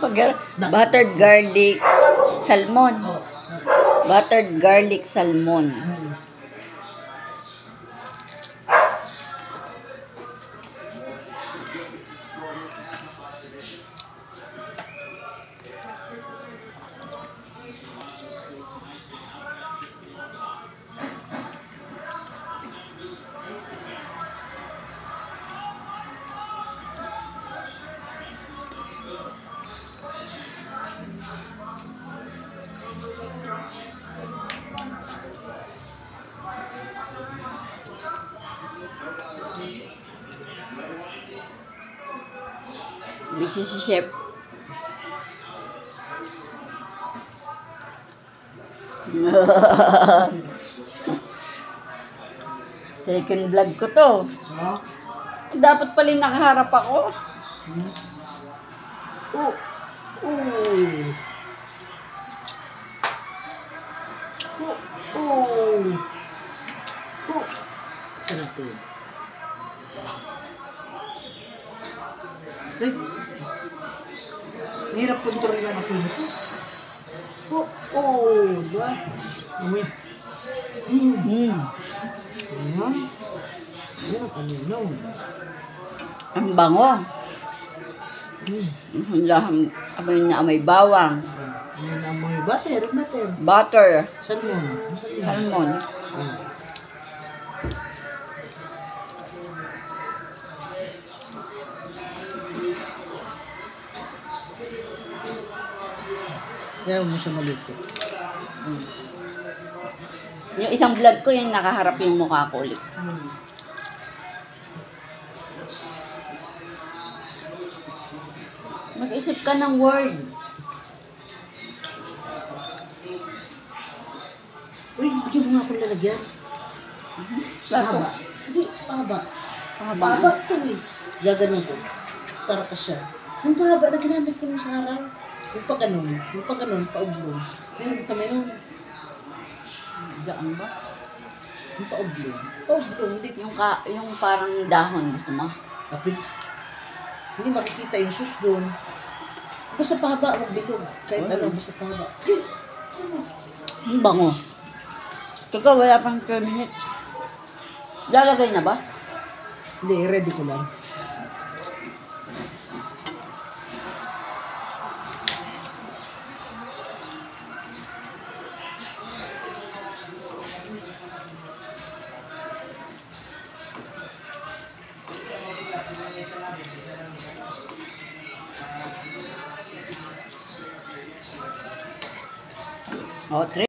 Buttered garlic salmon. Buttered garlic salmon. Busy si chef. Second vlog ko to. Dapat pala nakaharap ako. Oh. Sarap to. Eh, mahirap kontrolin ang akin ito. Diba? Amoy. Ayan. Ayan, paninaw. Ang bango. Amoy na amoy bawang. Ayan, amoy butter. Butter. Salmon. Salmon. Kaya mo siya maluto. Yung isang vlog ko, yung nakaharap yung mukha ko ulit. Mag-isip ka ng word. Uy, bigyan mo nga akong lalagyan. Pahaba. Hindi, pahaba. Pahaba ito eh. Gaganon ko. Para ka siya. Yung pahaba na ginamit ko sa araw. Yung pag-ganon, pa-ublong. Meron kami nun. Gaan ba? Yung pa-ublong. Pa-ublong, hindi. Yung parang dahon, gusto mo? Kapit. Hindi makikita yung sus doon. Basta pahaba, huwag bilog. Kahit ano, basta pahaba. Ang bango. Teka, wala pang 2 minutes. Lalagay na ba? Hindi, ready ko lang. O, 3.